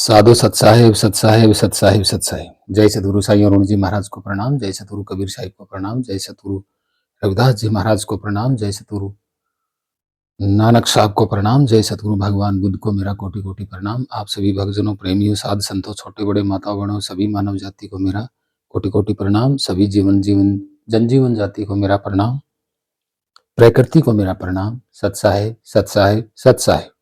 साधु सतसाहिब सतसाहिब सतसाहिब सतसाहिब। जय सतगुरु साईं अरुण जी महाराज को प्रणाम। जय सतगुरु कबीर साहिब को प्रणाम। जय सतगुरु रविदास जी महाराज को प्रणाम। जय सतगुरु नानक साहब को प्रणाम। जय सतगुरु भगवान बुद्ध को मेरा कोटि कोटि प्रणाम। आप सभी भक्तजनों, प्रेमियों, साध संतों, छोटे बड़े माताओं बहनों, सभी मानव जाति को मेरा कोटि कोटि प्रणाम। सभी जनजीवन जाति को मेरा प्रणाम। प्रकृति को मेरा प्रणाम। सतसाहिब सतसाहिब सतसाहिब।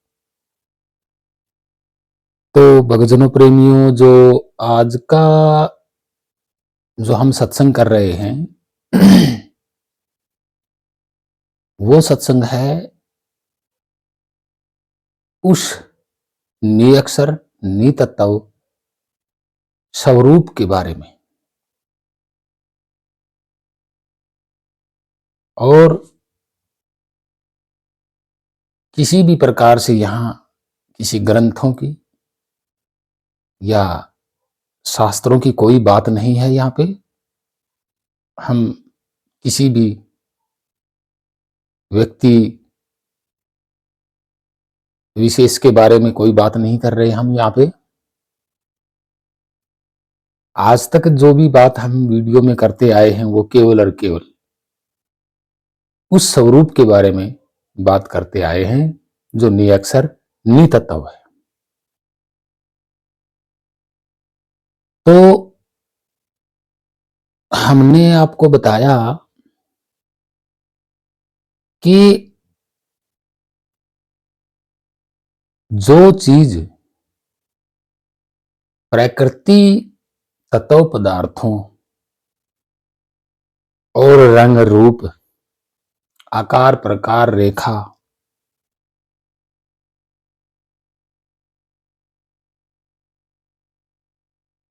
तो भक्तजनों, प्रेमियों, जो आज का जो हम सत्संग कर रहे हैं वो सत्संग है उस निअक्षर नितत्व स्वरूप के बारे में। और किसी भी प्रकार से यहां किसी ग्रंथों की या शास्त्रों की कोई बात नहीं है। यहां पे हम किसी भी व्यक्ति विशेष के बारे में कोई बात नहीं कर रहे। हम यहाँ पे आज तक जो भी बात हम वीडियो में करते आए हैं वो केवल और केवल उस स्वरूप के बारे में बात करते आए हैं जो निअक्षर नितत्व है। तो हमने आपको बताया कि जो चीज प्रकृति तत्व पदार्थों और रंग रूप आकार प्रकार रेखा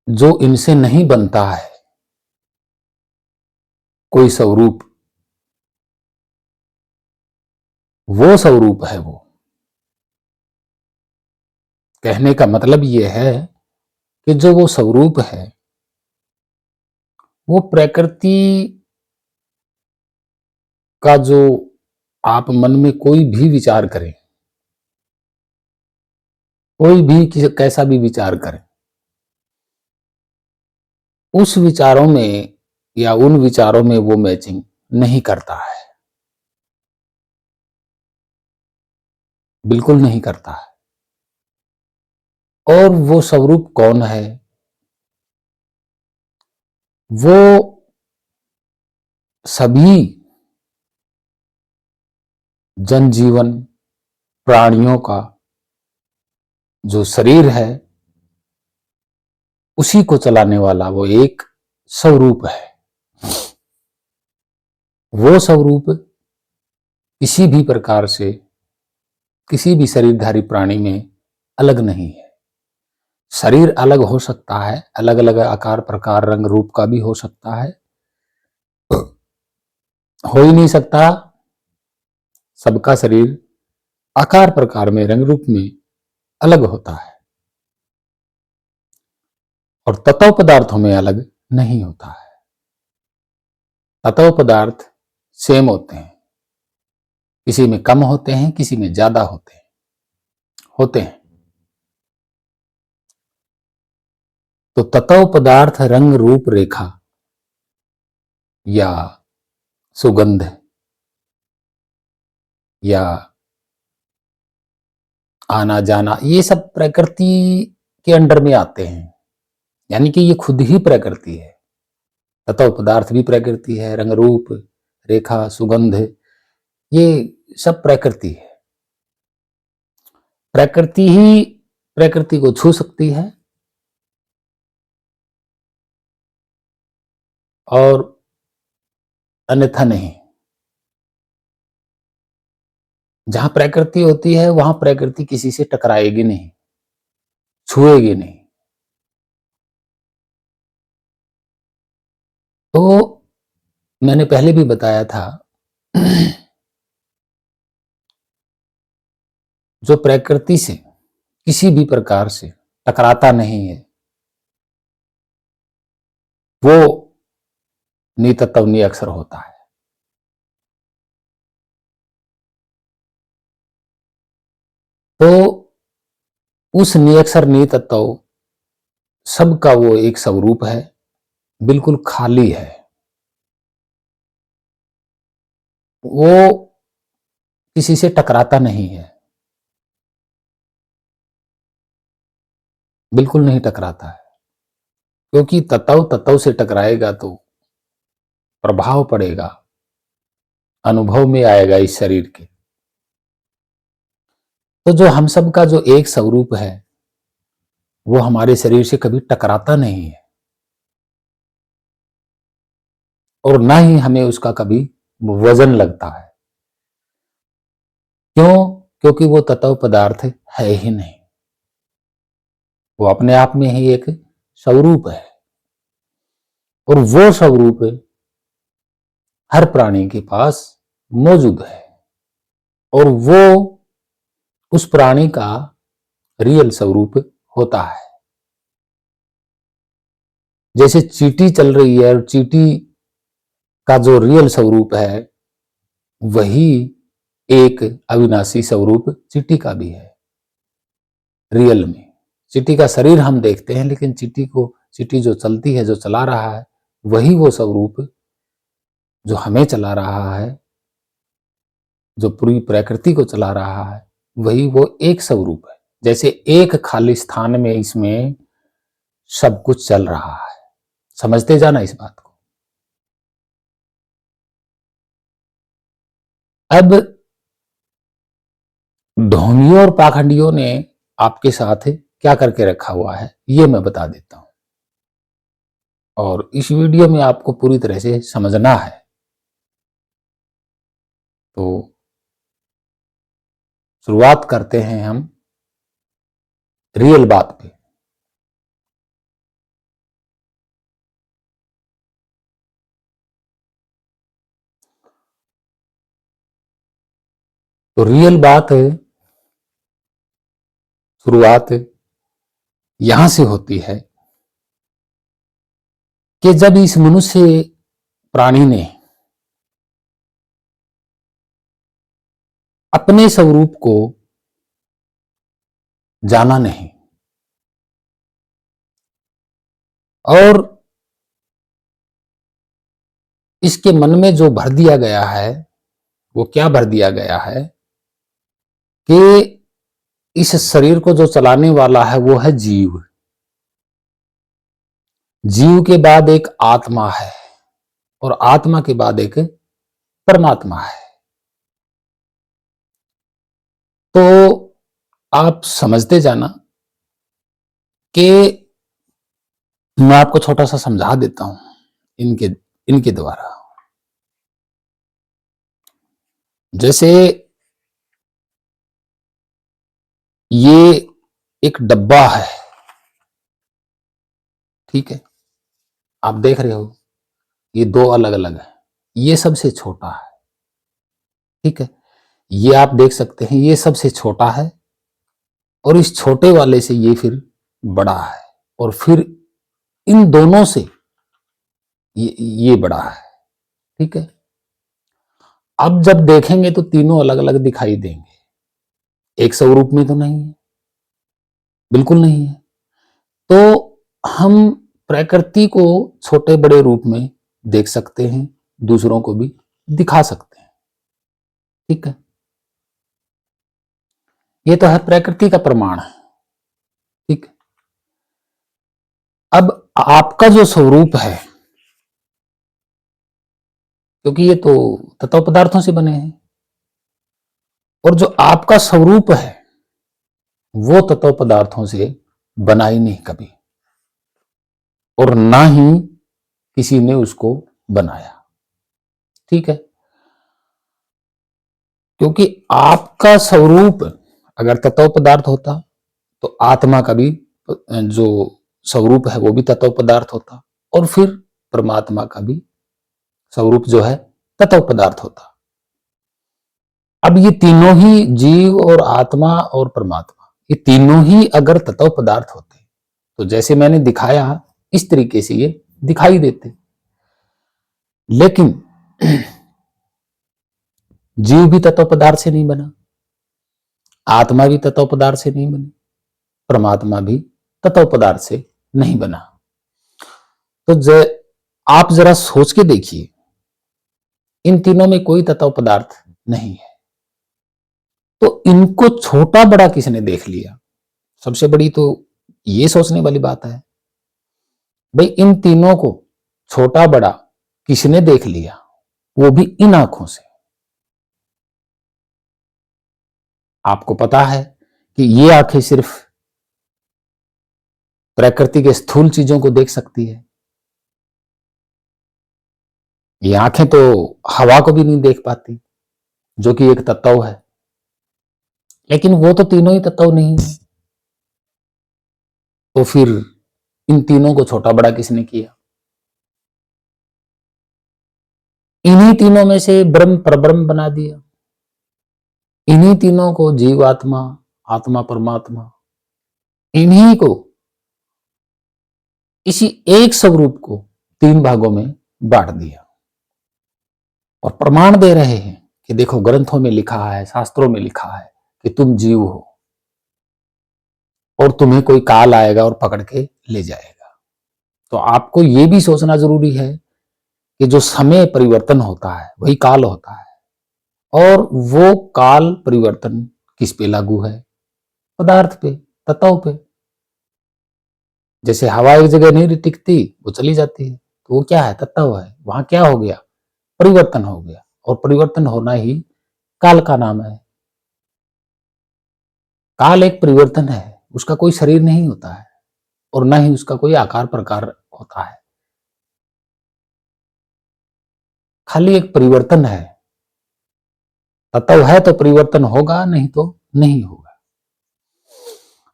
जो इनसे नहीं बनता है कोई स्वरूप, वो स्वरूप है। वो कहने का मतलब ये है कि जो वो स्वरूप है वो प्रकृति का जो आप मन में कोई भी विचार करें, कोई भी कैसा भी विचार करें, उस विचारों में या उन विचारों में वो मैचिंग नहीं करता है, बिल्कुल नहीं करता है। और वो स्वरूप कौन है? वो सभी जनजीवन प्राणियों का जो शरीर है उसी को चलाने वाला वो एक स्वरूप है। वो स्वरूप किसी भी प्रकार से किसी भी शरीरधारी प्राणी में अलग नहीं है। शरीर अलग हो सकता है, अलग अलग आकार प्रकार रंग रूप का भी हो सकता है, हो ही नहीं सकता। सबका शरीर आकार प्रकार में रंग रूप में अलग होता है और तत्व पदार्थों में अलग नहीं होता है। तत्व पदार्थ सेम होते हैं, किसी में कम होते हैं, किसी में ज्यादा होते हैं। तो तत्व पदार्थ रंग रूप रेखा या सुगंध या आना जाना, ये सब प्रकृति के अंडर में आते हैं। यानी कि ये खुद ही प्रकृति है। तत्व पदार्थ भी प्रकृति है, रंग रूप रेखा सुगंध, ये सब प्रकृति है। प्रकृति ही प्रकृति को छू सकती है और अन्यथा नहीं। जहां प्रकृति होती है वहां प्रकृति किसी से टकराएगी नहीं, छुएगी नहीं। तो मैंने पहले भी बताया था जो प्रकृति से किसी भी प्रकार से टकराता नहीं है वो नितत्व निअक्षर होता है। तो उस निअक्षर नितत्व सबका वो एक स्वरूप है, बिल्कुल खाली है। वो किसी से टकराता नहीं है, बिल्कुल नहीं टकराता है, क्योंकि तत्व तत्व से टकराएगा तो प्रभाव पड़ेगा, अनुभव में आएगा इस शरीर के। तो जो हम सब का जो एक स्वरूप है वो हमारे शरीर से कभी टकराता नहीं है, और ना ही हमें उसका कभी वजन लगता है। क्यों? क्योंकि वो तत्व पदार्थ है ही नहीं, वो अपने आप में ही एक स्वरूप है, और वो स्वरूप हर प्राणी के पास मौजूद है, और वो उस प्राणी का रियल स्वरूप होता है। जैसे चींटी चल रही है और चींटी का जो रियल स्वरूप है वही एक अविनाशी स्वरूप चींटी का भी है। रियल में चींटी का शरीर हम देखते हैं, लेकिन चींटी जो चलती है, जो चला रहा है, वही वो स्वरूप जो हमें चला रहा है, जो पूरी प्रकृति को चला रहा है, वही वो एक स्वरूप है। जैसे एक खाली स्थान में इसमें सब कुछ चल रहा है। समझते जाना इस बात को। अब ढोंगियों और पाखंडियों ने आपके साथ क्या करके रखा हुआ है ये मैं बता देता हूं, और इस वीडियो में आपको पूरी तरह से समझना है। तो शुरुआत करते हैं हम रियल बात पे। तो रियल बात शुरुआत यहां से होती है कि जब इस मनुष्य प्राणी ने अपने स्वरूप को जाना नहीं, और इसके मन में जो भर दिया गया है, वो क्या भर दिया गया है कि इस शरीर को जो चलाने वाला है वो है जीव। जीव के बाद एक आत्मा है, और आत्मा के बाद एक परमात्मा है। तो आप समझते जाना कि मैं आपको छोटा सा समझा देता हूं इनके इनके द्वारा। जैसे ये एक डब्बा है, ठीक है, आप देख रहे हो ये दो अलग अलग है, ये सबसे छोटा है, ठीक है, ये आप देख सकते हैं ये सबसे छोटा है, और इस छोटे वाले से ये फिर बड़ा है, और फिर इन दोनों से ये बड़ा है, ठीक है। अब जब देखेंगे तो तीनों अलग अलग दिखाई देंगे, एक स्वरूप में तो नहीं है, बिल्कुल नहीं है। तो हम प्रकृति को छोटे बड़े रूप में देख सकते हैं, दूसरों को भी दिखा सकते हैं, ठीक है। ये तो है प्रकृति का प्रमाण है, ठीक है। अब आपका जो स्वरूप है, क्योंकि ये तो तत्व पदार्थों से बने हैं, और जो आपका स्वरूप है वो तत्व पदार्थों से बना ही नहीं कभी, और ना ही किसी ने उसको बनाया, ठीक है। क्योंकि आपका स्वरूप अगर तत्व पदार्थ होता तो आत्मा का भी जो स्वरूप है वो भी तत्व पदार्थ होता, और फिर परमात्मा का भी स्वरूप जो है तत्व पदार्थ होता। अब ये तीनों ही जीव और आत्मा और परमात्मा, ये तीनों ही अगर तत्व पदार्थ होते तो जैसे मैंने दिखाया इस तरीके से ये दिखाई देते। लेकिन जीव भी तत्व पदार्थ से नहीं बना, आत्मा भी तत्व पदार्थ से नहीं बनी, परमात्मा भी तत्व पदार्थ से नहीं बना। तो आप जरा सोच के देखिए, इन तीनों में कोई तत्व पदार्थ नहीं है, तो इनको छोटा बड़ा किसने देख लिया? सबसे बड़ी तो ये सोचने वाली बात है भाई, इन तीनों को छोटा बड़ा किसने देख लिया, वो भी इन आंखों से। आपको पता है कि ये आंखें सिर्फ प्रकृति के स्थूल चीजों को देख सकती है, ये आंखें तो हवा को भी नहीं देख पाती, जो कि एक तत्व है। लेकिन वो तो तीनों ही तत्व नहीं है, तो फिर इन तीनों को छोटा बड़ा किसने किया? इन्हीं तीनों में से ब्रह्म परब्रह्म बना दिया, इन्हीं तीनों को जीव आत्मा, आत्मा परमात्मा, इन्हीं को, इसी एक स्वरूप को तीन भागों में बांट दिया और प्रमाण दे रहे हैं कि देखो ग्रंथों में लिखा है, शास्त्रों में लिखा है कि तुम जीव हो और तुम्हें कोई काल आएगा और पकड़ के ले जाएगा। तो आपको यह भी सोचना जरूरी है कि जो समय परिवर्तन होता है वही काल होता है, और वो काल परिवर्तन किस पे लागू है? पदार्थ पे, तत्व पे। जैसे हवा एक जगह नहीं टिकती, वो चली जाती है, तो वो क्या है? तत्व है। वहां क्या हो गया? परिवर्तन हो गया, और परिवर्तन होना ही काल का नाम है। काल एक परिवर्तन है, उसका कोई शरीर नहीं होता है और ना ही उसका कोई आकार प्रकार होता है, खाली एक परिवर्तन है। तत्व है तो परिवर्तन होगा, नहीं तो नहीं होगा।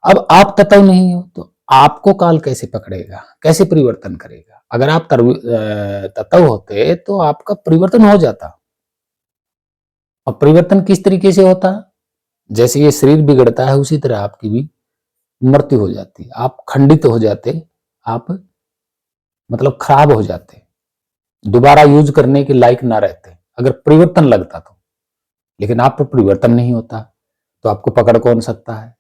अब आप तत्व नहीं हो तो आपको काल कैसे पकड़ेगा, कैसे परिवर्तन करेगा? अगर आप तत्व होते तो आपका परिवर्तन हो जाता। और परिवर्तन किस तरीके से होता? जैसे ये शरीर बिगड़ता है उसी तरह आपकी भी मृत्यु हो जाती, आप खंडित हो जाते, आप मतलब खराब हो जाते, दोबारा यूज करने के लायक ना रहते अगर परिवर्तन लगता तो। लेकिन आप पर परिवर्तन नहीं होता तो आपको पकड़ कौन सकता है?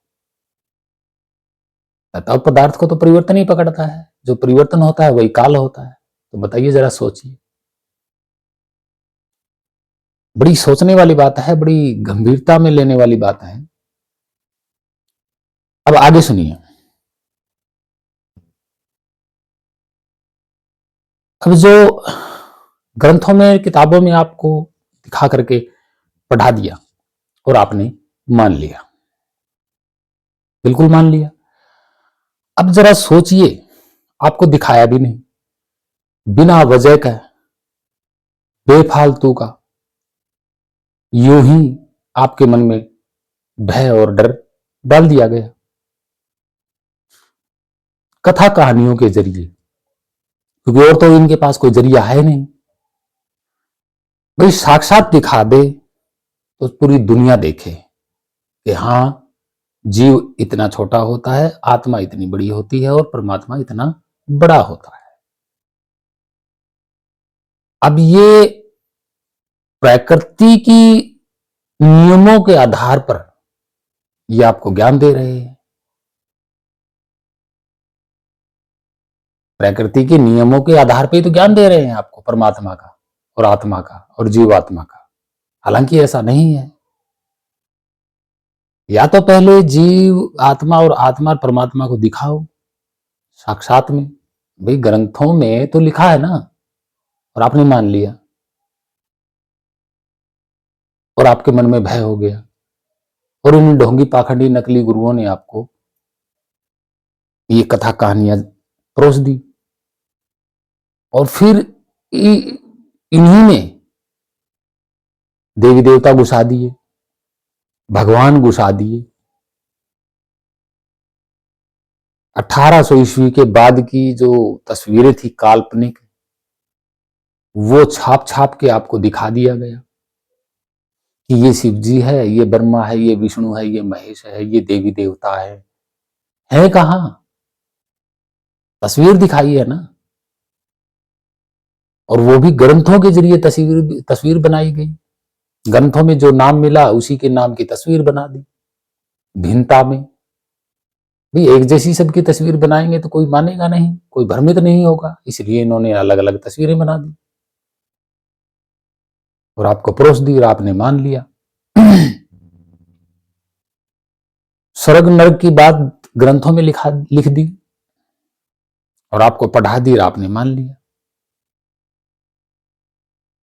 तत्व पदार्थ को तो परिवर्तन ही पकड़ता है, जो परिवर्तन होता है वही काल होता है। तो बताइए, जरा सोचिए। बड़ी सोचने वाली बात है, बड़ी गंभीरता में लेने वाली बात है। अब आगे सुनिए। अब जो ग्रंथों में, किताबों में आपको दिखा करके पढ़ा दिया और आपने मान लिया, बिल्कुल मान लिया। अब जरा सोचिए, आपको दिखाया भी नहीं, बिना वजह का, बेफालतू का, यूं ही आपके मन में भय और डर डाल दिया गया कथा कहानियों के जरिए, क्योंकि और तो इनके पास कोई जरिया है नहीं। भाई साक्षात दिखा दे तो पूरी दुनिया देखे कि हाँ, जीव इतना छोटा होता है, आत्मा इतनी बड़ी होती है और परमात्मा इतना बड़ा होता है। अब ये प्रकृति की नियमों के आधार पर ये आपको ज्ञान दे रहे हैं। प्रकृति के नियमों के आधार पर तो ज्ञान दे रहे हैं आपको, परमात्मा का और आत्मा का और जीवात्मा का। हालांकि ऐसा नहीं है। या तो पहले जीव आत्मा और आत्मा परमात्मा को दिखाओ साक्षात में। भाई ग्रंथों में तो लिखा है ना, और आपने मान लिया और आपके मन में भय हो गया, और इन ढोंगी पाखंडी नकली गुरुओं ने आपको ये कथा कहानियां परोस दी, और फिर इन्हीं ने देवी देवता घुसा दिए, भगवान घुसा दिए। 1800 ईस्वी के बाद की जो तस्वीरें थी काल्पनिक, वो छाप छाप के आपको दिखा दिया गया कि ये शिव जी है, ये ब्रह्मा है, ये विष्णु है, ये महेश है, ये देवी देवता है कहां? तस्वीर दिखाई है ना, और वो भी ग्रंथों के जरिए तस्वीर बनाई गई। ग्रंथों में जो नाम मिला उसी के नाम की तस्वीर बना दी, भिन्नता में। भाई एक जैसी सबकी तस्वीर बनाएंगे तो कोई मानेगा नहीं, कोई भ्रमित नहीं होगा, इसलिए इन्होंने अलग अलग तस्वीरें बना दी और आपको परोस दी और आपने मान लिया। स्वर्ग नरक की बात ग्रंथों में लिख दी और आपको पढ़ा दी और आपने मान लिया।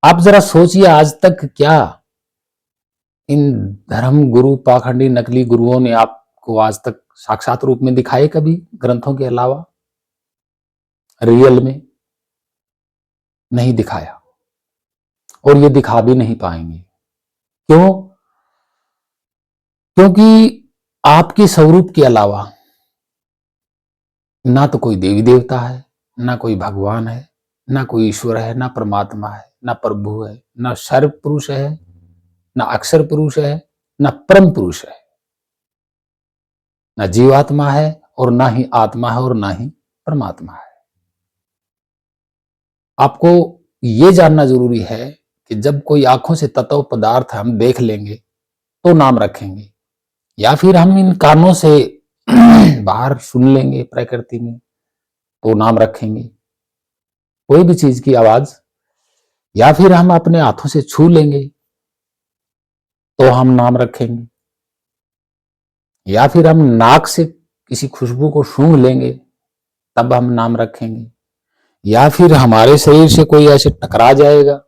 आप जरा सोचिए, आज तक क्या इन धर्म गुरु पाखंडी नकली गुरुओं ने आपको आज तक साक्षात रूप में दिखाए कभी, ग्रंथों के अलावा रियल में? नहीं दिखाया और ये दिखा भी नहीं पाएंगे। क्यों? क्योंकि आपके स्वरूप के अलावा ना तो कोई देवी देवता है, ना कोई भगवान है, ना कोई ईश्वर है, ना परमात्मा है, ना प्रभु है, ना सर्व पुरुष है, ना अक्षर पुरुष है, ना परम पुरुष है, ना जीवात्मा है और ना ही आत्मा है और ना ही परमात्मा है। आपको ये जानना जरूरी है कि जब कोई आंखों से तत्व पदार्थ हम देख लेंगे तो नाम रखेंगे, या फिर हम इन कानों से बाहर सुन लेंगे प्रकृति में तो नाम रखेंगे, कोई भी चीज की आवाज, या फिर हम अपने हाथों से छू लेंगे तो हम नाम रखेंगे, या फिर हम नाक से किसी खुशबू को सूंघ लेंगे तब हम नाम रखेंगे, या फिर हमारे शरीर से कोई ऐसे टकरा जाएगा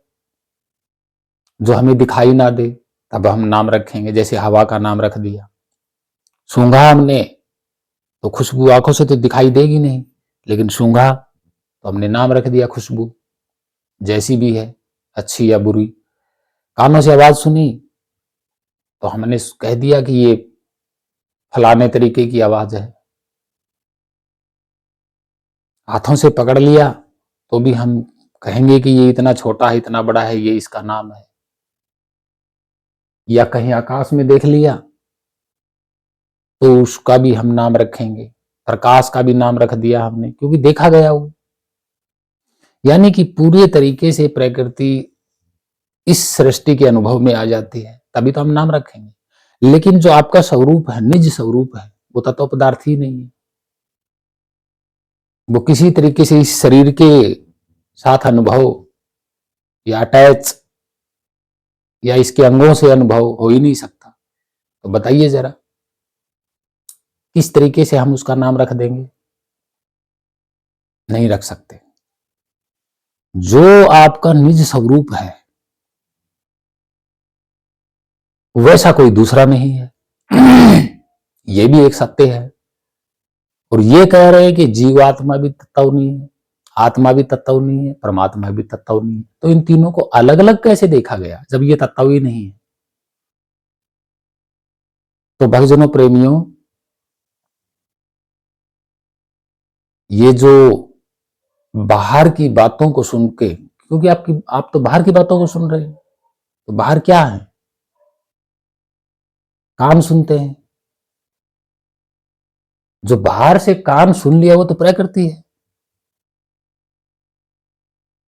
जो हमें दिखाई ना दे तब हम नाम रखेंगे। जैसे हवा का नाम रख दिया, सूंघा हमने तो खुशबू आंखों से तो दिखाई देगी नहीं, लेकिन सूंघा तो हमने नाम रख दिया खुशबू, जैसी भी है, अच्छी या बुरी। कानों से आवाज सुनी तो हमने कह दिया कि ये फलाने तरीके की आवाज है। हाथों से पकड़ लिया तो भी हम कहेंगे कि ये इतना छोटा है, इतना बड़ा है, ये इसका नाम है। या कहीं आकाश में देख लिया तो उसका भी हम नाम रखेंगे, प्रकाश का भी नाम रख दिया हमने, क्योंकि देखा गया वो। यानी कि पूरे तरीके से प्रकृति इस सृष्टि के अनुभव में आ जाती है, तभी तो हम नाम रखेंगे। लेकिन जो आपका स्वरूप है, निज स्वरूप है, वो तत्व पदार्थ ही नहीं है। वो किसी तरीके से इस शरीर के साथ अनुभव या अटैच या इसके अंगों से अनुभव हो ही नहीं सकता। तो बताइए जरा, किस तरीके से हम उसका नाम रख देंगे? नहीं रख सकते। जो आपका निज स्वरूप है वैसा कोई दूसरा नहीं है। ये भी एक सत्य है। और ये कह रहे हैं कि जीवात्मा भी तत्व नहीं है, आत्मा भी तत्व नहीं है, परमात्मा भी तत्व नहीं है। तो इन तीनों को अलग अलग कैसे देखा गया जब ये तत्व ही नहीं है? तो भक्तजनों, प्रेमियों, ये जो बाहर की बातों को सुन के, क्योंकि आप तो बाहर की बातों को सुन रहे हैं, तो बाहर क्या है? कान सुनते हैं। जो बाहर से कान सुन लिया वो तो प्रकृति है।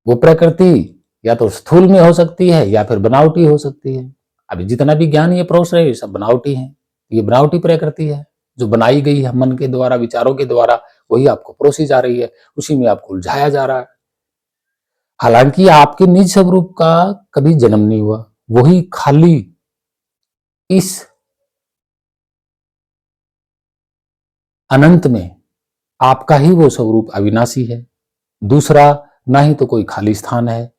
वो प्रकृति या तो स्थूल में हो सकती है या फिर बनावटी हो सकती है। अभी जितना भी ज्ञान ये परोस रहे हैं सब बनावटी है। ये बनावटी प्रकृति है जो बनाई गई है मन के द्वारा, विचारों के द्वारा, वही आपको परोसी जा रही है, उसी में आपको उलझाया जा रहा है। हालांकि आपके निज स्वरूप का कभी जन्म नहीं हुआ, वही खाली इस अनंत में आपका ही वो स्वरूप अविनाशी है। दूसरा ना ही तो कोई खाली स्थान है,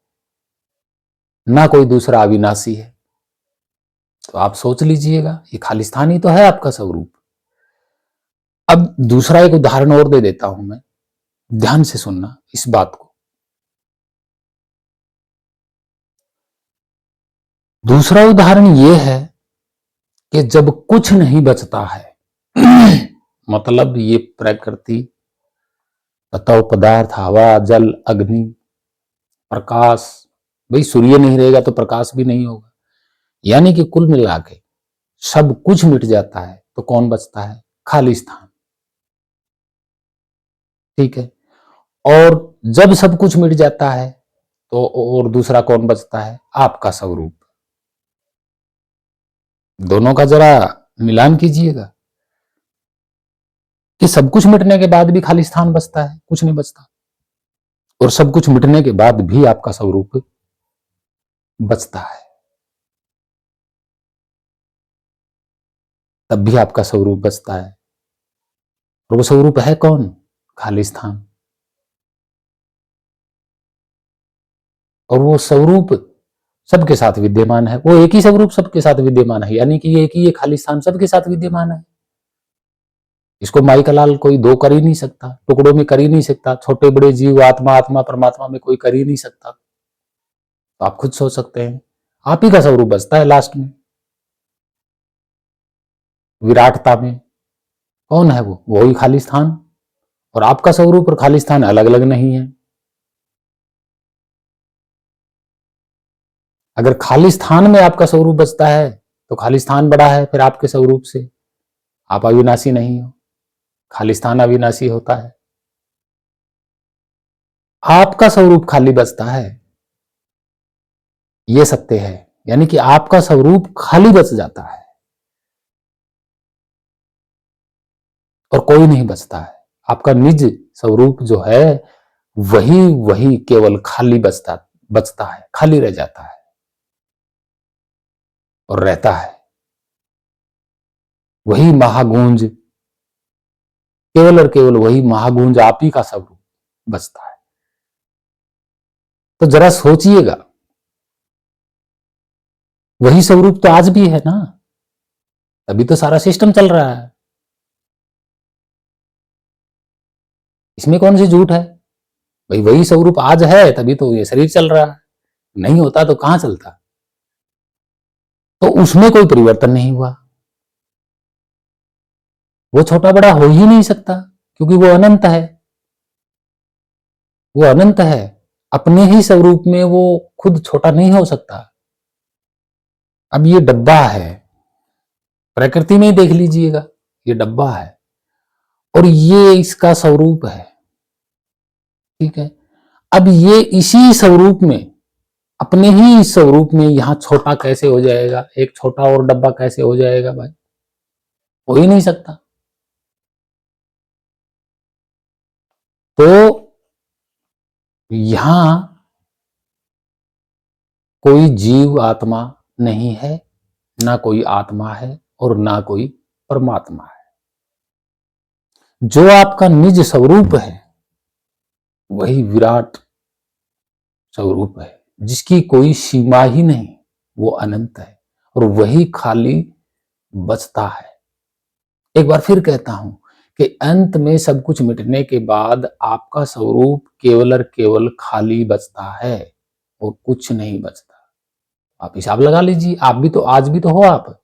ना कोई दूसरा अविनाशी है। तो आप सोच लीजिएगा, ये खालिस्तान ही तो है आपका स्वरूप। अब दूसरा एक उदाहरण और दे देता हूं मैं, ध्यान से सुनना इस बात को। दूसरा उदाहरण ये है कि जब कुछ नहीं बचता है मतलब ये प्रकृति, तत्व पदार्थ, हवा, जल, अग्नि, प्रकाश, भाई सूर्य नहीं रहेगा तो प्रकाश भी नहीं होगा। यानी कि कुल मिला के सब कुछ मिट जाता है तो कौन बचता है? खाली स्थान। ठीक है। और जब सब कुछ मिट जाता है तो और दूसरा कौन बचता है? आपका स्वरूप। दोनों का जरा मिलान कीजिएगा। कि सब कुछ मिटने के बाद भी खाली स्थान बचता है, कुछ नहीं बचता, और सब कुछ मिटने के बाद भी आपका स्वरूप बचता है, तब भी आपका स्वरूप बचता है। और वो स्वरूप है कौन? खाली स्थान। और वो स्वरूप सबके साथ विद्यमान है, वो एक ही स्वरूप सबके साथ विद्यमान है, यानी कि एक ही ये खाली स्थान सबके साथ विद्यमान है। इसको माई का लाल कोई दो कर ही नहीं सकता, टुकड़ों में कर ही नहीं सकता, छोटे बड़े जीव, आत्मा, आत्मा परमात्मा में कोई कर ही नहीं सकता। तो आप खुद सोच सकते हैं, आप ही का स्वरूप बचता है लास्ट में, विराटता में। कौन है वो? वही खाली स्थान। और आपका स्वरूप और खाली स्थान अलग अलग नहीं है। अगर खाली स्थान में आपका स्वरूप बचता है तो खाली स्थान बड़ा है फिर आपके स्वरूप से, आप अविनाशी नहीं हो, खाली स्थान अविनाशी होता है। आपका स्वरूप खाली बचता है, यह सत्य है, यानी कि आपका स्वरूप खाली बच जाता है और कोई नहीं बचता है। आपका निज स्वरूप जो है वही वही केवल खाली बचता है, खाली रह जाता है और रहता है। वही महागूंज, केवल और केवल वही महागूंज आप ही का स्वरूप बचता है। तो जरा सोचिएगा, वही स्वरूप तो आज भी है ना, तभी तो सारा सिस्टम चल रहा है। इसमें कौन सी झूठ है? भाई वही स्वरूप आज है तभी तो ये शरीर चल रहा है, नहीं होता तो कहां चलता? तो उसमें कोई परिवर्तन नहीं हुआ, वो छोटा बड़ा हो ही नहीं सकता क्योंकि वो अनंत है। वो अनंत है, अपने ही स्वरूप में वो खुद छोटा नहीं हो सकता। अब ये डब्बा है, प्रकृति में ही देख लीजिएगा, ये डब्बा है और ये इसका स्वरूप है, ठीक है। अब ये इसी स्वरूप में, अपने ही स्वरूप में यहां छोटा कैसे हो जाएगा? एक छोटा और डब्बा कैसे हो जाएगा भाई? हो ही नहीं सकता। तो यहां कोई जीव आत्मा नहीं है, ना कोई आत्मा है और ना कोई परमात्मा है। जो आपका निज स्वरूप है वही विराट स्वरूप है, जिसकी कोई सीमा ही नहीं, वो अनंत है और वही खाली बचता है। एक बार फिर कहता हूं कि अंत में सब कुछ मिटने के बाद आपका स्वरूप केवल और केवल खाली बचता है और कुछ नहीं बचता। आप हिसाब लगा लीजिए, आप भी तो आज भी तो हो आप,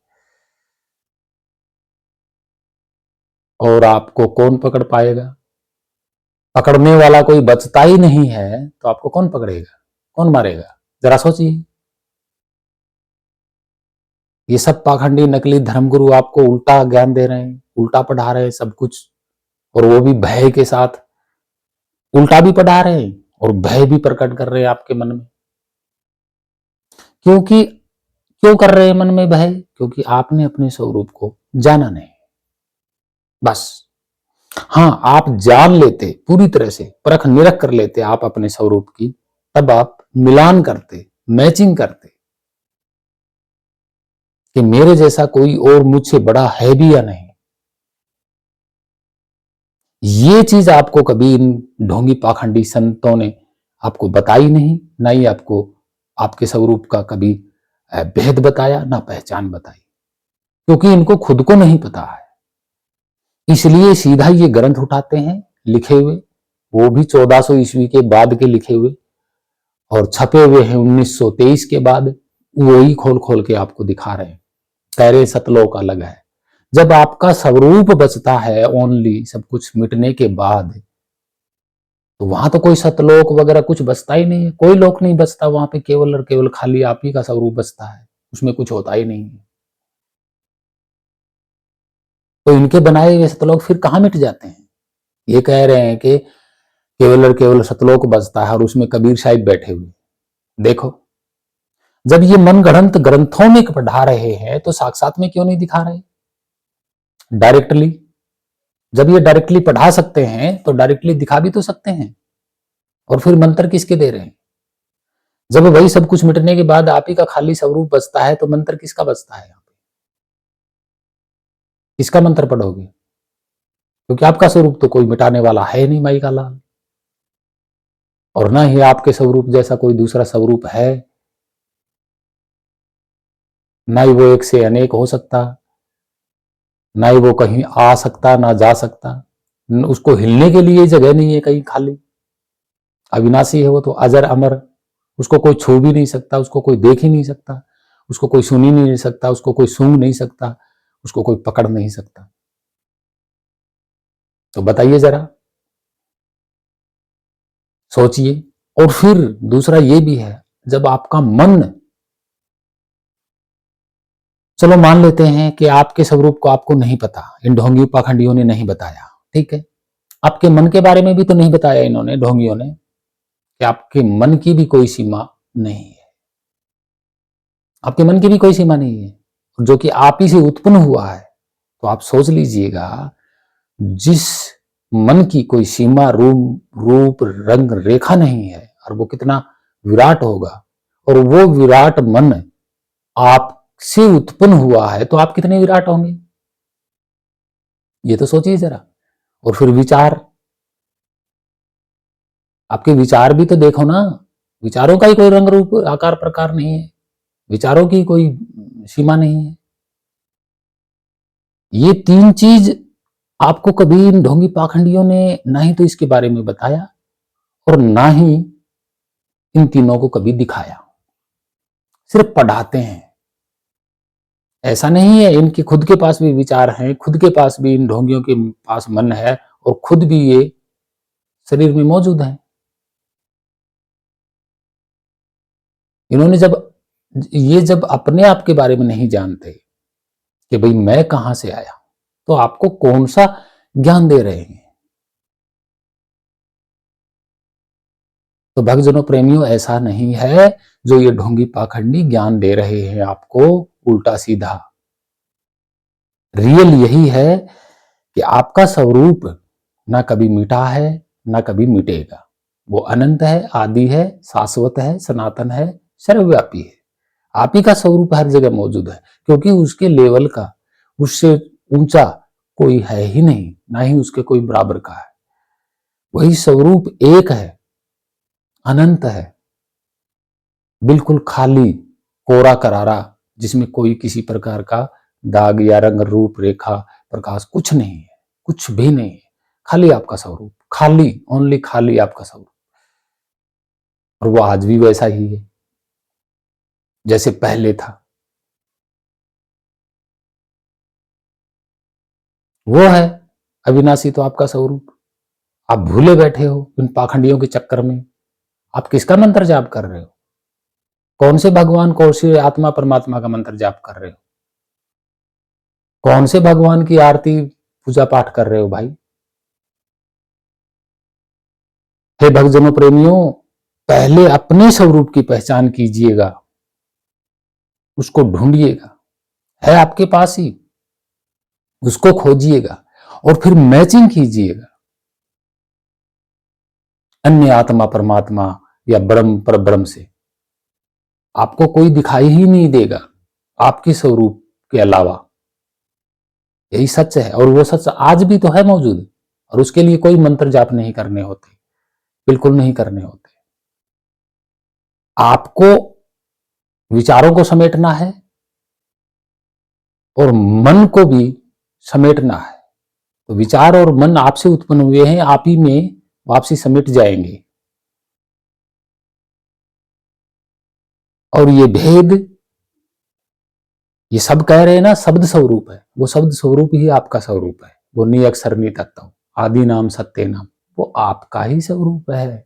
और आपको कौन पकड़ पाएगा? पकड़ने वाला कोई बचता ही नहीं है तो आपको कौन पकड़ेगा, कौन मारेगा? जरा सोचिए। ये सब पाखंडी नकली धर्मगुरु आपको उल्टा ज्ञान दे रहे हैं, उल्टा पढ़ा रहे हैं सब कुछ, और वो भी भय के साथ। उल्टा भी पढ़ा रहे हैं और भय भी प्रकट कर रहे हैं आपके मन में। क्योंकि क्यों कर रहे हैं मन में भय? क्योंकि आपने अपने स्वरूप को जाना नहीं, बस। हाँ, आप जान लेते, पूरी तरह से परख निरख कर लेते आप अपने स्वरूप की, तब आप मिलान करते, मैचिंग करते कि मेरे जैसा कोई और मुझसे बड़ा है भी या नहीं। ये चीज आपको कभी इन ढोंगी पाखंडी संतों ने आपको बताई नहीं, ना ही आपको आपके स्वरूप का कभी भेद बताया, ना पहचान बताई, क्योंकि इनको खुद को नहीं पता है। इसलिए सीधा ये ग्रंथ उठाते हैं लिखे हुए, वो भी 1400 ईस्वी के बाद के लिखे हुए, और छपे हुए हैं 1923 के बाद। वही खोल खोल के आपको दिखा रहे हैं, कह रहे सतलोक अलग है। जब आपका स्वरूप बचता है ओनली सब कुछ मिटने के बाद, तो वहां तो कोई सतलोक वगैरह कुछ बचता ही नहीं है, कोई लोक नहीं बचता वहां पे, केवल और केवल खाली आप ही का स्वरूप बचता है, उसमें कुछ होता ही नहीं है। तो इनके बनाए हुए सतलोक फिर कहां मिट जाते हैं? ये कह रहे हैं कि केवल और केवल सतलोक बचता है और उसमें कबीर साहिब बैठे हुए। देखो, जब ये मन गढ़ंत ग्रंथों में पढ़ा रहे हैं तो साक्षात में क्यों नहीं दिखा रहे डायरेक्टली? जब ये डायरेक्टली पढ़ा सकते हैं तो डायरेक्टली दिखा भी तो सकते हैं। और फिर मंत्र किसके दे रहे हैं? जब वही सब कुछ मिटने के बाद आप ही का खाली स्वरूप बचता है तो मंत्र किसका बचता है? यहाँ पे किसका मंत्र पढ़ोगे? क्योंकि आपका स्वरूप तो कोई मिटाने वाला है नहीं माई का लाल, और ना ही आपके स्वरूप जैसा कोई दूसरा स्वरूप है, ना ही वो एक से अनेक हो सकता, ना ही वो कहीं आ सकता ना जा सकता, उसको हिलने के लिए जगह नहीं है कहीं खाली। अविनाशी है वो तो, अजर अमर, उसको कोई छू भी नहीं सकता, उसको कोई देख ही नहीं सकता, उसको कोई सुन ही नहीं सकता, उसको कोई सूंघ नहीं सकता, उसको कोई पकड़ नहीं सकता। तो बताइए जरा, सोचिए। और फिर दूसरा ये भी है, जब आपका मन, चलो मान लेते हैं कि आपके स्वरूप को आपको नहीं पता, इन ढोंगी पाखंडियों ने नहीं बताया, ठीक है, आपके मन के बारे में भी तो नहीं बताया इन्होंने, ढोंगियों ने, कि आपके मन की भी कोई सीमा नहीं है, आपके मन की भी कोई सीमा नहीं है, जो कि आप ही से उत्पन्न हुआ है। तो आप सोच लीजिएगा, जिस मन की कोई सीमा, रूप रंग रेखा नहीं है, और वो कितना विराट होगा, और वो विराट मन आपसे उत्पन्न हुआ है, तो आप कितने विराट होंगे, ये तो सोचिए जरा। और फिर विचार, आपके विचार भी तो देखो ना, विचारों का ही कोई रंग रूप आकार प्रकार नहीं है, विचारों की कोई सीमा नहीं है। ये तीन चीज आपको कभी इन ढोंगी पाखंडियों ने ना ही तो इसके बारे में बताया, और ना ही इन तीनों को कभी दिखाया, सिर्फ पढ़ाते हैं। ऐसा नहीं है, इनके खुद के पास भी विचार हैं, खुद के पास भी, इन ढोंगियों के पास मन है, और खुद भी ये शरीर में मौजूद है। इन्होंने जब अपने आप के बारे में नहीं जानते कि भाई मैं कहां से आया, तो आपको कौन सा ज्ञान दे रहे हैं? तो भक्तजनों प्रेमियों, ऐसा नहीं है जो ये ढोंगी पाखंडी ज्ञान दे रहे हैं आपको उल्टा सीधा। रियल यही है कि आपका स्वरूप ना कभी मिटा है, ना कभी मिटेगा। वो अनंत है, आदि है, शाश्वत है, सनातन है, सर्वव्यापी है। आप ही का स्वरूप हर जगह मौजूद है, क्योंकि उसके लेवल का, उससे ऊंचा कोई है ही नहीं, ना ही उसके कोई बराबर का है। वही स्वरूप एक है, अनंत है, बिल्कुल खाली, कोरा करारा, जिसमें कोई किसी प्रकार का दाग या रंग रूप रेखा प्रकाश कुछ नहीं है, कुछ भी नहीं है। खाली आपका स्वरूप, खाली, ओनली खाली आपका स्वरूप। और वो आज भी वैसा ही है जैसे पहले था। वो है अविनाशी तो आपका स्वरूप। आप भूले बैठे हो इन पाखंडियों के चक्कर में। आप किसका मंत्र जाप कर रहे हो? कौन से भगवान, कौन से आत्मा परमात्मा का मंत्र जाप कर रहे हो? कौन से भगवान की आरती पूजा पाठ कर रहे हो भाई? हे भक्तजनों प्रेमियों, पहले अपने स्वरूप की पहचान कीजिएगा, उसको ढूंढिएगा, है आपके पास ही, उसको खोजिएगा, और फिर मैचिंग कीजिएगा अन्य आत्मा परमात्मा या ब्रह्म पर ब्रह्म से। आपको कोई दिखाई ही नहीं देगा आपके स्वरूप के अलावा। यही सच है, और वो सच आज भी तो है मौजूद, और उसके लिए कोई मंत्र जाप नहीं करने होते, बिल्कुल नहीं करने होते। आपको विचारों को समेटना है, और मन को भी समेटना है। तो विचार और मन आपसे उत्पन्न हुए हैं, आप ही में वापसी समेट जाएंगे। और ये भेद, ये सब कह रहे हैं ना शब्द स्वरूप है, वो शब्द स्वरूप ही आपका स्वरूप है। वो निअक्षर नितत्व आदि नाम सत्य नाम, वो आपका ही स्वरूप है,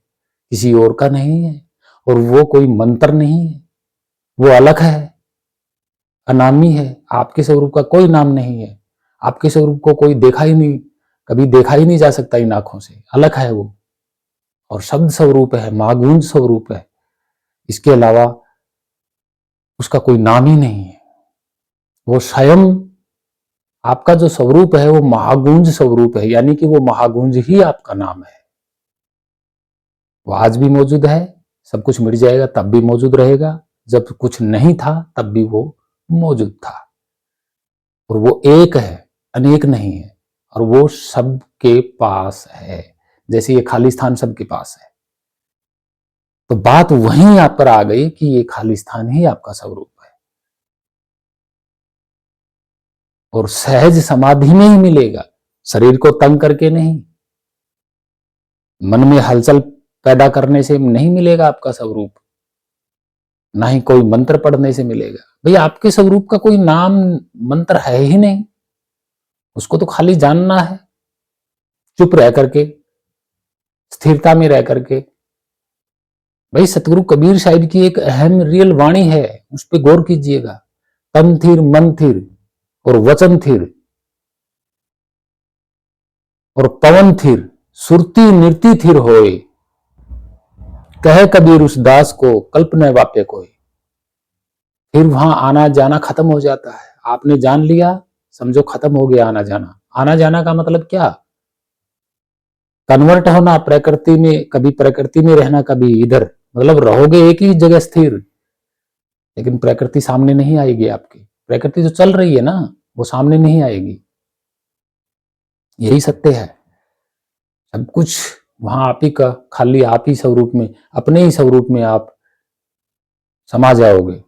किसी और का नहीं है। और वो कोई मंत्र नहीं है, वो अलग है, अनामी है। आपके स्वरूप का कोई नाम नहीं है, आपके स्वरूप को कोई देखा ही नहीं, कभी देखा ही नहीं जा सकता इन आंखों से, अलग है वो। और शब्द स्वरूप है, महागुंज स्वरूप है, इसके अलावा उसका कोई नाम ही नहीं है। वो स्वयं आपका जो स्वरूप है वो महागुंज स्वरूप है, यानी कि वो महागुंज ही आपका नाम है। वो आज भी मौजूद है, सब कुछ मिट जाएगा तब भी मौजूद रहेगा, जब कुछ नहीं था तब भी वो मौजूद था। और वो एक है, अनेक नहीं है, और वो सबके पास है, जैसे ये खाली स्थान सबके पास है। तो बात वहीं आप पर आ गई कि ये खाली स्थान ही आपका स्वरूप है, और सहज समाधि में ही मिलेगा, शरीर को तंग करके नहीं, मन में हलचल पैदा करने से नहीं मिलेगा आपका स्वरूप, ना ही कोई मंत्र पढ़ने से मिलेगा। भैया आपके स्वरूप का कोई नाम मंत्र है ही नहीं, उसको तो खाली जानना है, चुप रह करके, स्थिरता में रह करके। भाई सतगुरु कबीर साहिब की एक अहम रियल वाणी है, उस पर गौर कीजिएगा। तन थिर मन थिर और वचन थिर और पवन थिर, सुरती नृत्य थिर होए, कहे कबीर उस दास को कल्प न वाप्य कोई। फिर वहां आना जाना खत्म हो जाता है। आपने जान लिया, समझो खत्म हो गया आना जाना। आना जाना का मतलब क्या? कन्वर्ट होना प्रकृति में, कभी प्रकृति में रहना कभी इधर, मतलब रहोगे एक ही जगह स्थिर, लेकिन प्रकृति सामने नहीं आएगी आपकी। प्रकृति जो चल रही है ना, वो सामने नहीं आएगी। यही सत्य है। सब कुछ वहां आप ही का, खाली आप ही स्वरूप में, अपने ही स्वरूप में आप समा जाओगे।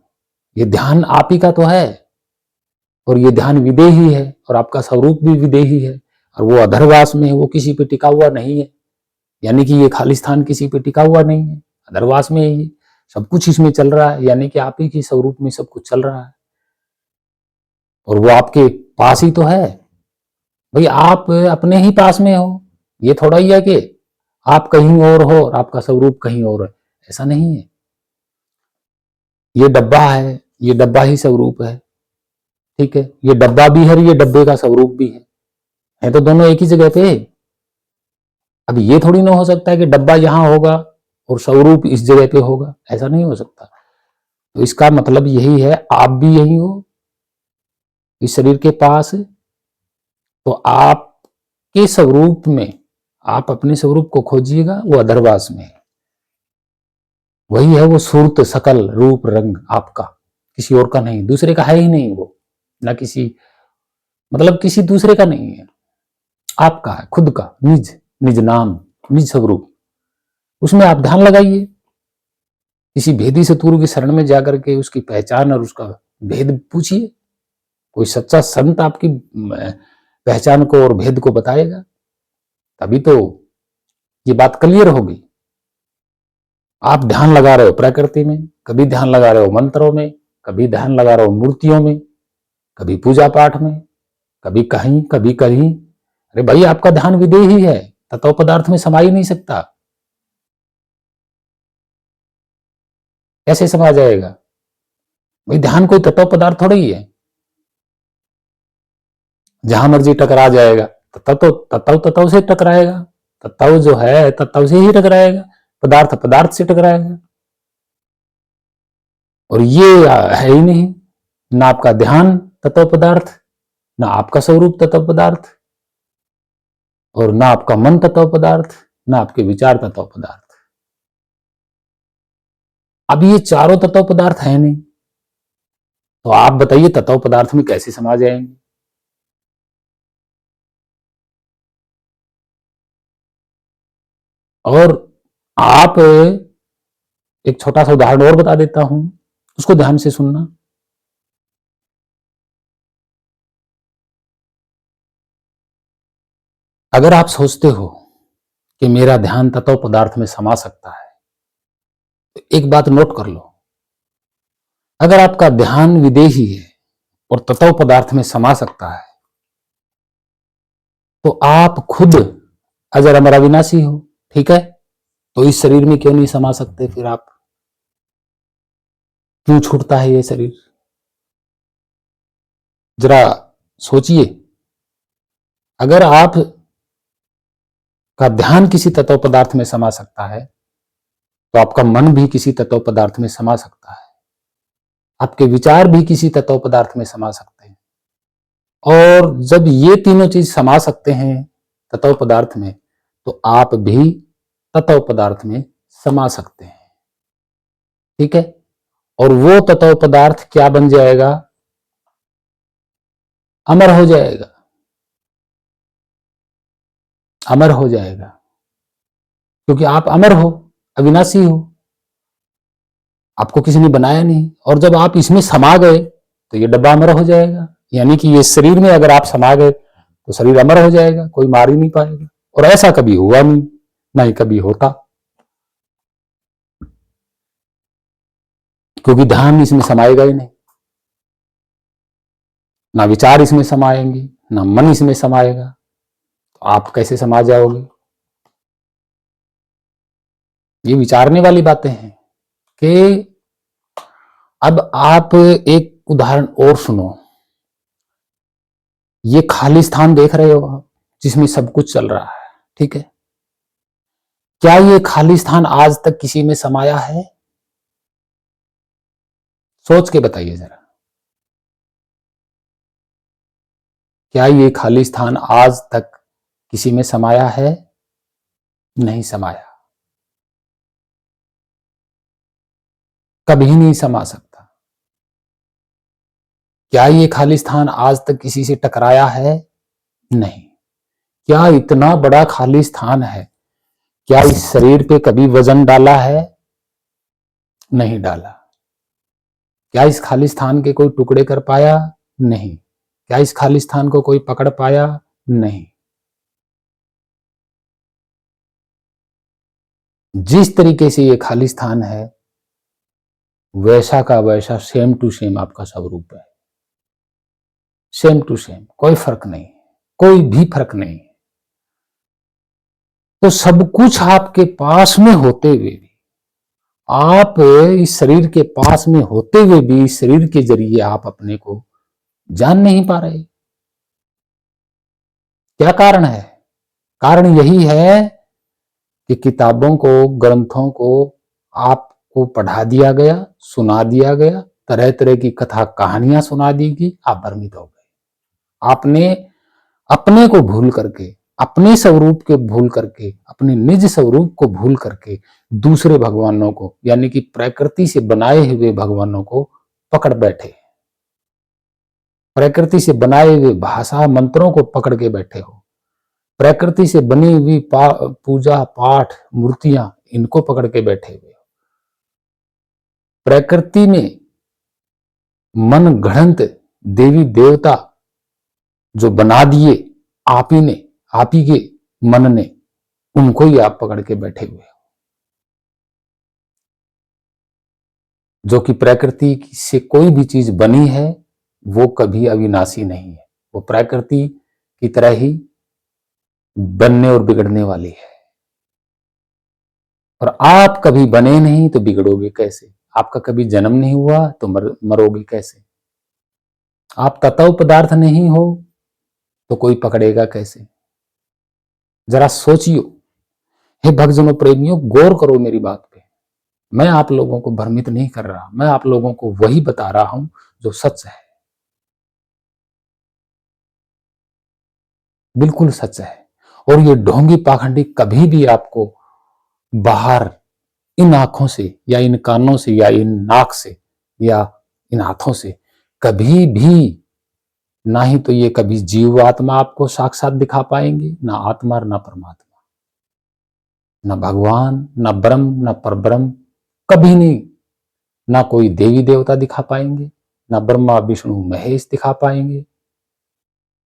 ये ध्यान आप ही का तो है, और ये ध्यान विदेही है, और आपका स्वरूप भी विदेही है, और वो अधरवास में है, वो किसी पे टिका हुआ नहीं है। यानी कि ये खाली स्थान किसी पे टिका हुआ नहीं है, अधरवास में है ये, सब कुछ इसमें चल रहा है, यानी कि आप ही के स्वरूप में सब कुछ चल रहा है, और वो आपके पास ही तो है। भाई आप अपने ही पास में हो, ये थोड़ा ही है कि आप कहीं और हो और आपका स्वरूप कहीं और है, ऐसा नहीं है। ये डब्बा है, ये डब्बा ही स्वरूप है, ठीक है। ये डब्बा भी है, ये डब्बे का स्वरूप भी है तो दोनों एक ही जगह पे। अब ये थोड़ी ना हो सकता है कि डब्बा यहां होगा और स्वरूप इस जगह पे होगा, ऐसा नहीं हो सकता। तो इसका मतलब यही है, आप भी यही हो इस शरीर के पास, तो आपके स्वरूप में, आप अपने स्वरूप को खोजिएगा, वो अधरवास में है। वही है वो सूरत सकल रूप रंग आपका, किसी और का नहीं, दूसरे का है ही नहीं वो, ना किसी, मतलब किसी दूसरे का नहीं है, आपका है, खुद का, निज निज नाम, निज स्वरूप। उसमें आप ध्यान लगाइए, किसी भेदी सतगुरु की शरण में जाकर के उसकी पहचान और उसका भेद पूछिए। कोई सच्चा संत आपकी पहचान को और भेद को बताएगा, तभी तो ये बात क्लियर होगी। आप ध्यान लगा रहे हो प्रकृति में, कभी ध्यान लगा रहे हो मंत्रों में, कभी ध्यान लगा रहे हो मूर्तियों में, कभी पूजा पाठ में, कभी कहीं कभी कहीं। अरे भाई आपका ध्यान विदेही है, तत्व पदार्थ में समा ही नहीं सकता, कैसे समा जाएगा? भाई ध्यान कोई तत्व पदार्थ थोड़ा ही है, जहां मर्जी टकरा जाएगा। तत्व तो तत्व से टकराएगा, तत्व जो है तत्व से ही टकराएगा, पदार्थ पदार्थ से टकराएगा। और ये है ही नहीं, ना आपका ध्यान तत्व पदार्थ, ना आपका स्वरूप तत्व पदार्थ, और ना आपका मन तत्व पदार्थ, ना आपके विचार तत्व पदार्थ। अब ये चारों तत्व पदार्थ है नहीं, तो आप बताइए तत्व पदार्थ में कैसे समा जाएंगे? और आप, एक छोटा सा उदाहरण और बता देता हूं, उसको ध्यान से सुनना। अगर आप सोचते हो कि मेरा ध्यान तत्व पदार्थ में समा सकता है, तो एक बात नोट कर लो, अगर आपका ध्यान विदेही है और तत्व पदार्थ में समा सकता है, तो आप खुद अजर अमर अविनाशी हो, ठीक है। तो इस शरीर में क्यों नहीं समा सकते? फिर आप, क्यों छूटता है ये शरीर? जरा सोचिए। अगर आप का ध्यान किसी तत्व पदार्थ में समा सकता है, तो आपका मन भी किसी तत्व पदार्थ में समा सकता है, आपके विचार भी किसी तत्व पदार्थ में समा सकते हैं, और जब ये तीनों चीज समा सकते हैं तत्व पदार्थ में, तो आप भी तत्व पदार्थ में समा सकते हैं। ठीक है, और वो तत्व पदार्थ क्या बन जाएगा? अमर हो जाएगा, अमर हो जाएगा, क्योंकि आप अमर हो, अविनाशी हो, आपको किसी ने बनाया नहीं। और जब आप इसमें समा गए तो ये डब्बा अमर हो जाएगा, यानी कि ये शरीर में अगर आप समा गए तो शरीर अमर हो जाएगा, कोई मार ही नहीं पाएगा। और ऐसा कभी हुआ नहीं, ना ही कभी होता, क्योंकि ध्यान इसमें समाएगा ही नहीं, ना विचार इसमें समाएंगे, ना मन इसमें समाएगा, तो आप कैसे समा जाओगे? ये विचारने वाली बातें हैं। कि अब आप एक उदाहरण और सुनो। ये खाली स्थान देख रहे हो आप, जिसमें सब कुछ चल रहा है, ठीक है? क्या ये खाली स्थान आज तक किसी में समाया है? सोच के बताइए जरा। क्या ये खाली स्थान आज तक किसी में समाया है? नहीं समाया, कभी नहीं समा सकता। क्या ये खाली स्थान आज तक किसी से टकराया है? नहीं। क्या इतना बड़ा खाली स्थान है, क्या इस शरीर पे कभी वजन डाला है? नहीं डाला। क्या इस खाली स्थान के कोई टुकड़े कर पाया? नहीं। क्या इस खाली स्थान को कोई पकड़ पाया? नहीं। जिस तरीके से ये खाली स्थान है, वैसा का वैसा सेम टू सेम आपका स्वरूप है, सेम टू सेम, कोई फर्क नहीं, कोई भी फर्क नहीं। तो सब कुछ आपके पास में होते हुए भी, आप इस शरीर के पास में होते हुए भी, इस शरीर के जरिए आप अपने को जान नहीं पा रहे। क्या कारण है? कारण यही है कि किताबों को, ग्रंथों को आपको पढ़ा दिया गया, सुना दिया गया, तरह तरह की कथा कहानियां सुना दी गई, आप भ्रमित हो गए। आपने अपने को भूल करके, अपने स्वरूप के भूल करके, अपने निज स्वरूप को भूल करके दूसरे भगवानों को, यानी कि प्रकृति से बनाए हुए भगवानों को पकड़ बैठे, प्रकृति से बनाए हुए भाषा मंत्रों को पकड़ के बैठे हो, प्रकृति से बनी हुई पूजा पाठ मूर्तियां, इनको पकड़ के बैठे हुए हो। प्रकृति में मन गढ़ंत देवी देवता जो बना दिए आप ही ने, आप ही के मन ने, उनको ही आप पकड़ के बैठे हुए हो। जो कि प्रकृति से कोई भी चीज बनी है वो कभी अविनाशी नहीं है, वो प्रकृति की तरह ही बनने और बिगड़ने वाली है। और आप कभी बने नहीं तो बिगड़ोगे कैसे? आपका कभी जन्म नहीं हुआ तो मरोगे कैसे? आप तत्व पदार्थ नहीं हो तो कोई पकड़ेगा कैसे? जरा सोचियो। हे भक्तजनों, प्रेमियों, गौर करो मेरी बात पे। मैं आप लोगों को भ्रमित नहीं कर रहा, मैं आप लोगों को वही बता रहा हूं जो सच है, बिल्कुल सच है। और ये ढोंगी पाखंडी कभी भी आपको बाहर इन आंखों से या इन कानों से या इन नाक से या इन हाथों से कभी भी, ना ही तो ये कभी जीव आत्मा आपको साक्षात दिखा पाएंगे, ना आत्मा ना परमात्मा, ना भगवान, ना ब्रह्म, ना परब्रह्म, कभी नहीं। ना कोई देवी देवता दिखा पाएंगे, ना ब्रह्मा विष्णु महेश दिखा पाएंगे,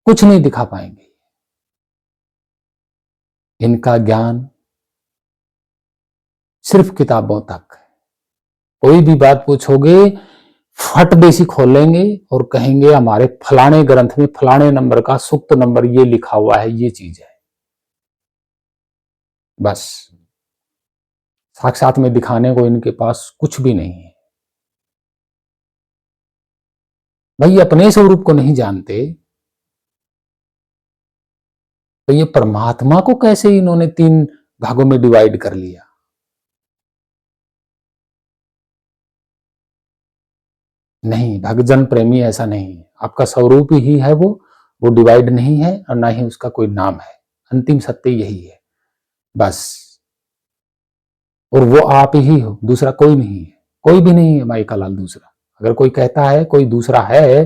कुछ नहीं दिखा पाएंगे। इनका ज्ञान सिर्फ किताबों तक। कोई भी बात पूछोगे, फट देसी खोलेंगे और कहेंगे हमारे फलाने ग्रंथ में फलाने नंबर का सुक्त नंबर ये लिखा हुआ है, ये चीज है। बस, साक्षात में दिखाने को इनके पास कुछ भी नहीं है। भाई अपने स्वरूप को नहीं जानते तो ये परमात्मा को कैसे इन्होंने 3 भागों में डिवाइड कर लिया? नहीं, भक्तजन प्रेमी ऐसा नहीं है। आपका स्वरूप ही है वो, वो डिवाइड नहीं है और ना ही उसका कोई नाम है। अंतिम सत्य यही है बस। और वो आप ही हो, दूसरा कोई नहीं है, कोई भी नहीं है माइका लाल दूसरा। अगर कोई कहता है कोई दूसरा है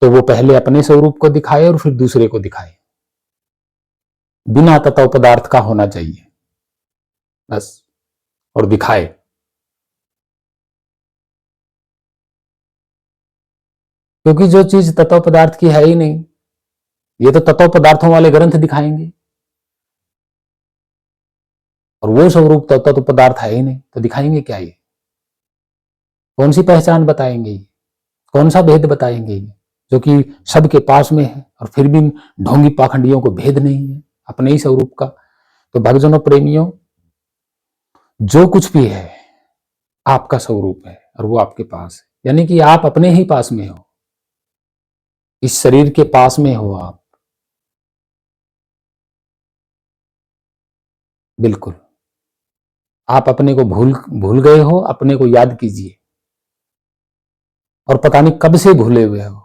तो वो पहले अपने स्वरूप को दिखाए और फिर दूसरे को दिखाए। बिना तत्व पदार्थ का होना चाहिए बस, और दिखाए। क्योंकि जो चीज तत्व पदार्थ की है ही नहीं, ये तो तत्व पदार्थों वाले ग्रंथ दिखाएंगे, और वो स्वरूप तत्व पदार्थ है ही नहीं तो दिखाएंगे क्या? ये कौन सी पहचान बताएंगे? ये कौन सा भेद बताएंगे? ये जो कि सबके पास में है और फिर भी ढोंगी पाखंडियों को भेद नहीं है अपने ही स्वरूप का। तो भक्तजनों, प्रेमियों, जो कुछ भी है आपका स्वरूप है और वो आपके पास है, यानी कि आप अपने ही पास में हो, इस शरीर के पास में हो आप, बिल्कुल। आप अपने को भूल गए हो, अपने को याद कीजिए। और पता नहीं कब से भूले हुए हो,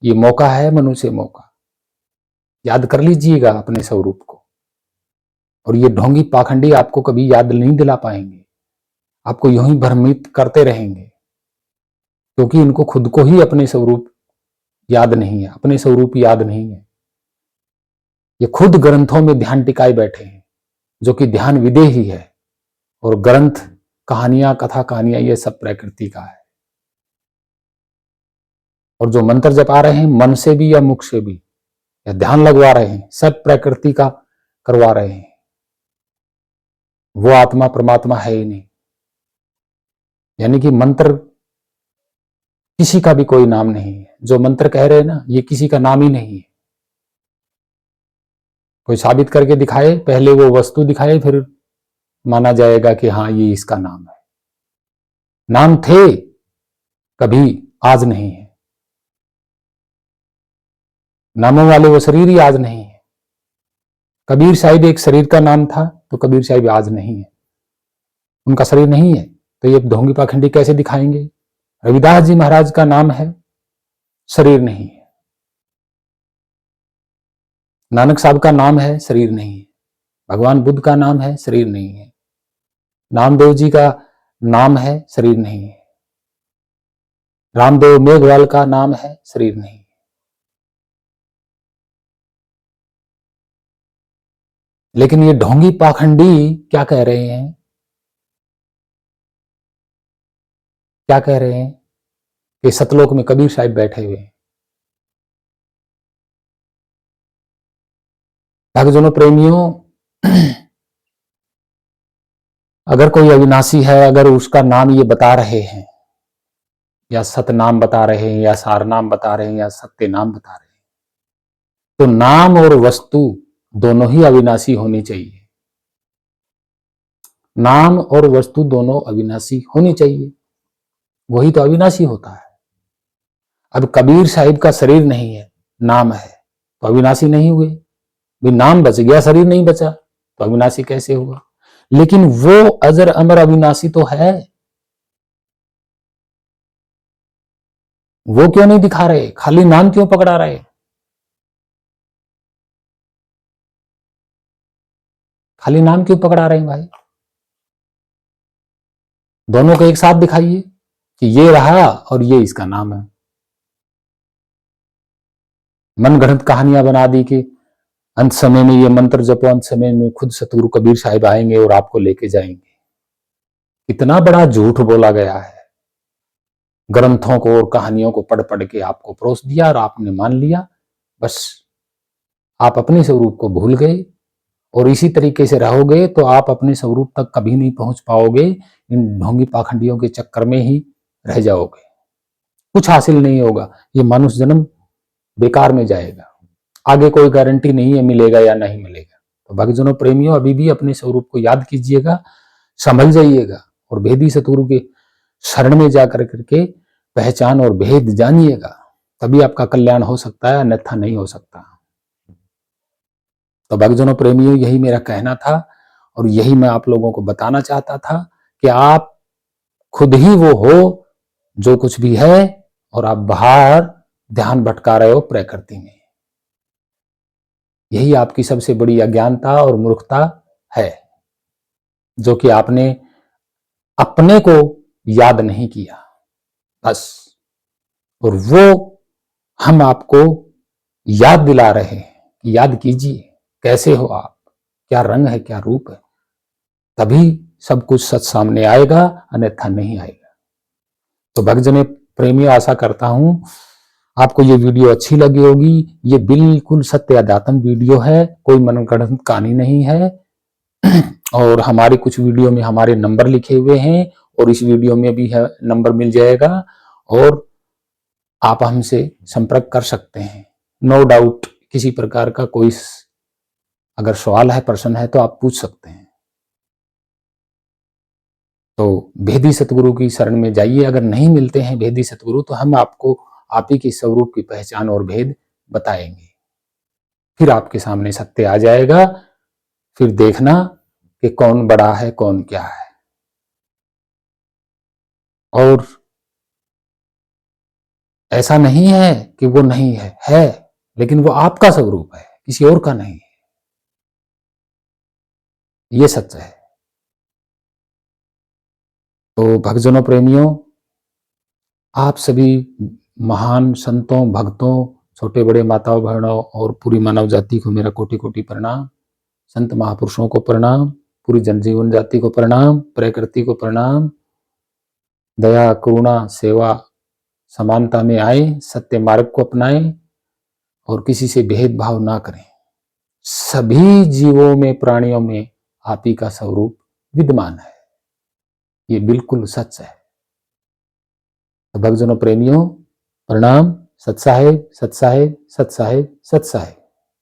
ये मौका है, मनुष्य मौका, याद कर लीजिएगा अपने स्वरूप को। और ये ढोंगी पाखंडी आपको कभी याद नहीं दिला पाएंगे, आपको यूं ही भ्रमित करते रहेंगे, क्योंकि इनको खुद को ही अपने स्वरूप याद नहीं है, अपने स्वरूप याद नहीं है। ये खुद ग्रंथों में ध्यान टिकाए बैठे हैं, जो कि ध्यान विदेही है, और ग्रंथ, कहानियां, कथा कहानियां, ये सब प्रकृति का है। और जो मंत्र जपा रहे हैं मन से भी या मुख से भी, या ध्यान लगवा रहे हैं, सब प्रकृति का करवा रहे हैं। वो आत्मा परमात्मा है ही नहीं। यानी कि मंत्र किसी का भी कोई नाम नहीं है। जो मंत्र कह रहे हैं ना, ये किसी का नाम ही नहीं है। कोई साबित करके दिखाए, पहले वो वस्तु दिखाए, फिर माना जाएगा कि हाँ ये इसका नाम है। नाम थे कभी, आज नहीं है। नामों वाले वो शरीर ही आज नहीं है। कबीर साहिब एक शरीर का नाम था, तो कबीर साहिब आज नहीं है, उनका शरीर नहीं है, तो ये ढोंगी पाखंडी कैसे दिखाएंगे? रविदास जी महाराज का नाम है, शरीर नहीं है। नानक साहब का नाम है, शरीर नहीं है। भगवान बुद्ध का नाम है, शरीर नहीं है। नामदेव जी का नाम है, शरीर नहीं है। रामदेव मेघवाल का नाम है, शरीर नहीं है। लेकिन ये ढोंगी पाखंडी क्या कह रहे हैं? क्या कह रहे हैं? कि सतलोक में कबीर साहिब बैठे हुए हैं। भक्तजनों, प्रेमियों, अगर कोई अविनाशी है, अगर उसका नाम ये बता रहे हैं, या सत नाम बता रहे हैं, या सार नाम बता रहे हैं, या सत्य नाम बता रहे हैं, तो नाम और वस्तु दोनों ही अविनाशी होनी चाहिए। नाम और वस्तु दोनों अविनाशी होनी चाहिए, वही तो अविनाशी होता है। अब कबीर साहिब का शरीर नहीं है, नाम है, तो अविनाशी नहीं हुए। भी नाम बच गया, शरीर नहीं बचा, तो अविनाशी कैसे हुआ? लेकिन वो अजर अमर अविनाशी तो है। वो क्यों नहीं दिखा रहे? खाली नाम क्यों पकड़ा रहे? खाली नाम क्यों पकड़ा रहे हैं भाई? दोनों को एक साथ दिखाइए कि ये रहा और ये इसका नाम है। मनगढ़ंत कहानियां बना दी कि अंत समय में ये मंत्र जपो, अंत समय में खुद सतगुरु कबीर साहिब आएंगे और आपको लेके जाएंगे। इतना बड़ा झूठ बोला गया है। ग्रंथों को और कहानियों को पढ़ पढ़ के आपको परोस दिया और आपने मान लिया। बस आप अपने स्वरूप को भूल गए, और इसी तरीके से रहोगे तो आप अपने स्वरूप तक कभी नहीं पहुंच पाओगे। इन ढोंगी पाखंडियों के चक्कर में ही रह जाओगे, कुछ हासिल नहीं होगा। ये मनुष्य जन्म बेकार में जाएगा। आगे कोई गारंटी नहीं है मिलेगा या नहीं मिलेगा। तो भक्तजनों, प्रेमियों, अभी भी अपने स्वरूप को याद कीजिएगा, संभल जाइएगा, और भेदी सतगुरु के शरण में जाकर करके पहचान और भेद जानिएगा। तभी आपका कल्याण हो सकता है, अन्यथा नहीं हो सकता। तो भक्तजनों, प्रेमियों, यही मेरा कहना था, और यही मैं आप लोगों को बताना चाहता था कि आप खुद ही वो हो जो कुछ भी है, और आप बाहर ध्यान भटका रहे हो प्रकृति में। यही आपकी सबसे बड़ी अज्ञानता और मूर्खता है, जो कि आपने अपने को याद नहीं किया बस। और वो हम आपको याद दिला रहे हैं कि याद कीजिए, कैसे हो आप, क्या रंग है, क्या रूप है, तभी सब कुछ सच सामने आएगा, अन्यथा नहीं आएगा। तो भक्तजन प्रेमियों, आशा करता हूं आपको ये वीडियो अच्छी लगी होगी। ये बिल्कुल सत्य अध्यात्म वीडियो है, कोई मनगढ़ंत कहानी नहीं है। और हमारे कुछ वीडियो में हमारे नंबर लिखे हुए हैं, और इस वीडियो में भी है, नंबर मिल जाएगा, और आप हमसे संपर्क कर सकते हैं। नो डाउट, किसी प्रकार का कोई अगर सवाल है, प्रश्न है, तो आप पूछ सकते हैं। तो भेदी सतगुरु की शरण में जाइए। अगर नहीं मिलते हैं भेदी सतगुरु, तो हम आपको आप ही के स्वरूप की पहचान और भेद बताएंगे। फिर आपके सामने सत्य आ जाएगा, फिर देखना कि कौन बड़ा है, कौन क्या है। और ऐसा नहीं है कि वो नहीं है, लेकिन वो आपका स्वरूप है, किसी और का नहीं है। ये सच है। तो भक्तजनों, प्रेमियों, आप सभी महान संतों, भक्तों, छोटे बड़े माताओं, बहनों और पूरी मानव जाति को मेरा कोटि कोटि प्रणाम। संत महापुरुषों को प्रणाम, पूरी जनजीवन जाति को प्रणाम, प्रकृति को प्रणाम। दया, करुणा, सेवा, समानता में आए, सत्य मार्ग को अपनाएं और किसी से भेदभाव ना करें। सभी जीवों में, प्राणियों में आप ही का स्वरूप विद्यमान है। ये बिल्कुल सच है। तो भक्तजनों, प्रेमियों, प्रणाम। सत साहेब, सत साहेब, सत साहेब, सत साहेब।